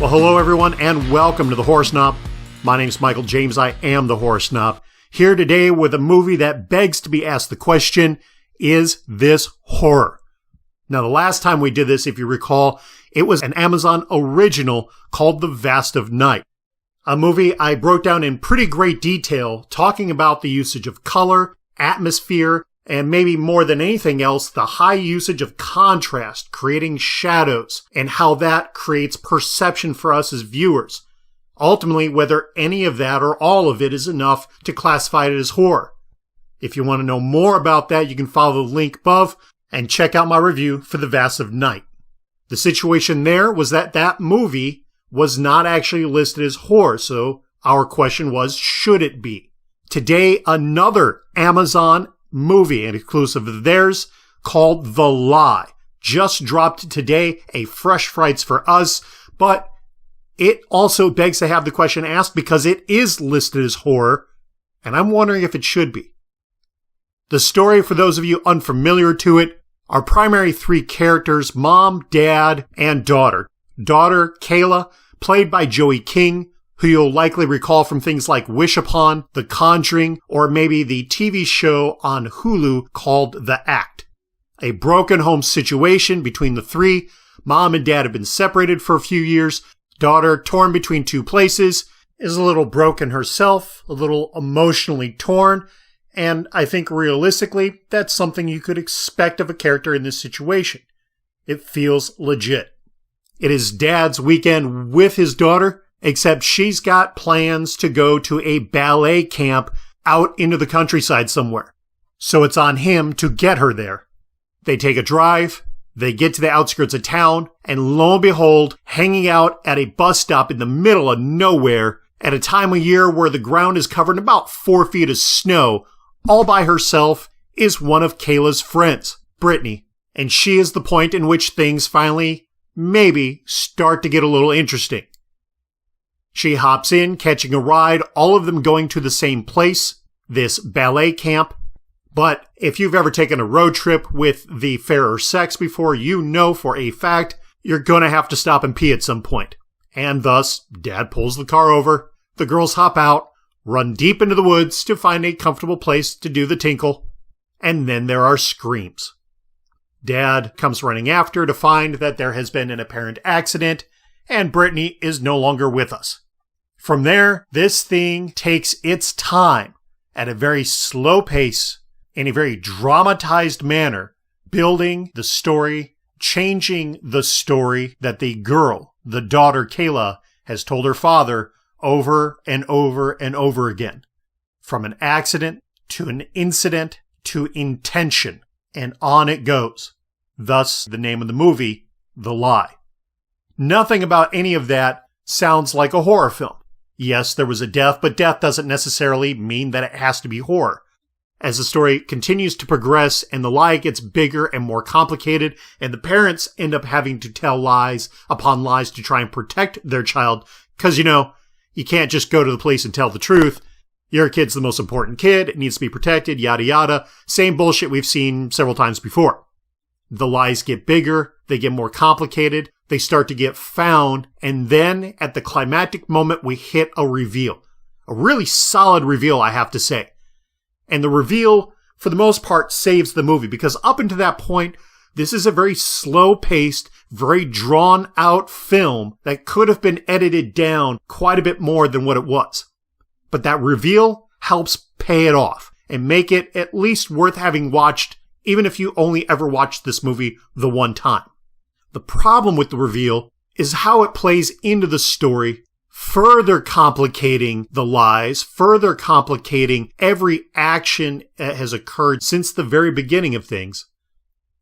Well, hello everyone, and welcome to the Horror Snob. My name's Michael James. I am the Horror Snob. Here today with a movie that begs to be asked the question, is this horror? Now, the last time we did this, if you recall, it was an Amazon original called The Vast of Night. A movie I broke down in pretty great detail, talking about the usage of color, atmosphere, and maybe more than anything else, the high usage of contrast, creating shadows, and how that creates perception for us as viewers. Ultimately, whether any of that or all of it is enough to classify it as horror. If you want to know more about that, you can follow the link above and check out my review for The Vast of Night. The situation there was that movie was not actually listed as horror, so our question was, should it be? Today, another Amazon movie, an exclusive of theirs, called The Lie. Just dropped today, a fresh frights for us, but it also begs to have the question asked because it is listed as horror, and I'm wondering if it should be. The story, for those of you unfamiliar to it, our primary three characters, mom, dad, and daughter. Daughter, Kayla, played by Joey King, who you'll likely recall from things like Wish Upon, The Conjuring, or maybe the TV show on Hulu called The Act. A broken home situation between the three. Mom and dad have been separated for a few years. Daughter, torn between two places, is a little broken herself, a little emotionally torn, and I think realistically, that's something you could expect of a character in this situation. It feels legit. It is dad's weekend with his daughter, except she's got plans to go to a ballet camp out into the countryside somewhere. So it's on him to get her there. They take a drive, they get to the outskirts of town, and lo and behold, hanging out at a bus stop in the middle of nowhere, at a time of year where the ground is covered in about 4 feet of snow, all by herself, is one of Kayla's friends, Brittany. And she is the point in which things finally, maybe, start to get a little interesting. She hops in, catching a ride, all of them going to the same place, this ballet camp. But if you've ever taken a road trip with the fairer sex before, you know for a fact you're going to have to stop and pee at some point. And thus, Dad pulls the car over, the girls hop out, run deep into the woods to find a comfortable place to do the tinkle, and then there are screams. Dad comes running after to find that there has been an apparent accident, and Brittany is no longer with us. From there, this thing takes its time at a very slow pace, in a very dramatized manner, building the story, changing the story that the girl, the daughter Kayla, has told her father over and over and over again. From an accident to an incident to intention, and on it goes. Thus, the name of the movie, The Lie. Nothing about any of that sounds like a horror film. Yes, there was a death, but death doesn't necessarily mean that it has to be horror. As the story continues to progress and the lie gets bigger and more complicated, and the parents end up having to tell lies upon lies to try and protect their child, because, you can't just go to the police and tell the truth. Your kid's the most important kid, it needs to be protected, yada yada. Same bullshit we've seen several times before. The lies get bigger, they get more complicated, they start to get found, and then at the climactic moment we hit a reveal. A really solid reveal, I have to say. And the reveal, for the most part, saves the movie, because up until that point, this is a very slow-paced, very drawn-out film that could have been edited down quite a bit more than what it was. But that reveal helps pay it off and make it at least worth having watched, even if you only ever watched this movie the one time. The problem with the reveal is how it plays into the story, further complicating the lies, further complicating every action that has occurred since the very beginning of things.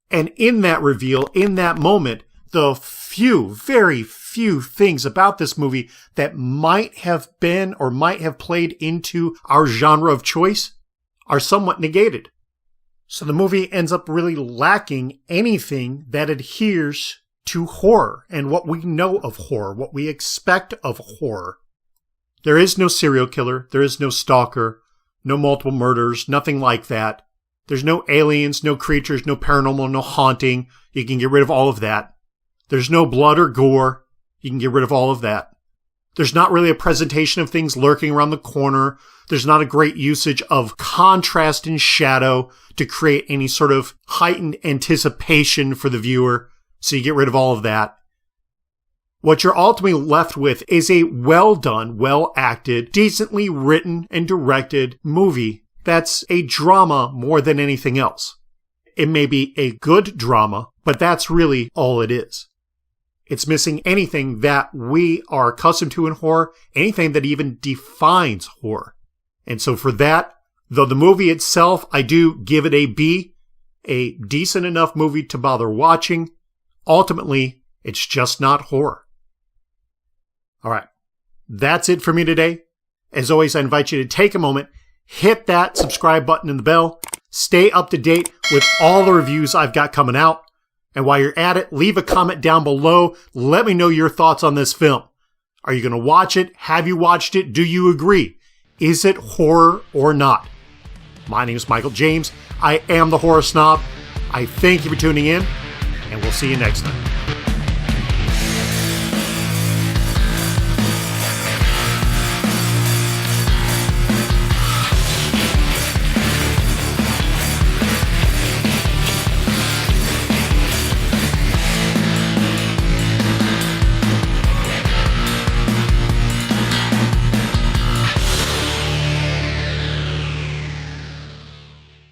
And in that reveal, in that moment, the very few things about this movie that might have been or might have played into our genre of choice are somewhat negated. So the movie ends up really lacking anything that adheres to horror and what we know of horror, what we expect of horror. There is no serial killer, there is no stalker, no multiple murders, nothing like that. There's no aliens, no creatures, no paranormal, no haunting. You can get rid of all of that. There's no blood or gore. You can get rid of all of that. There's not really a presentation of things lurking around the corner. There's not a great usage of contrast and shadow to create any sort of heightened anticipation for the viewer. So you get rid of all of that. What you're ultimately left with is a well done, well acted, decently written and directed movie that's a drama more than anything else. It may be a good drama, but that's really all it is. It's missing anything that we are accustomed to in horror, anything that even defines horror. And so for that, though the movie itself, I do give it a B, a decent enough movie to bother watching, ultimately, it's just not horror. All right, that's it for me today. As always, I invite you to take a moment, hit that subscribe button and the bell, stay up to date with all the reviews I've got coming out. And while you're at it, leave a comment down below. Let me know your thoughts on this film. Are you going to watch it? Have you watched it? Do you agree? Is it horror or not? My name is Michael James. I am the Horror Snob. I thank you for tuning in, and we'll see you next time.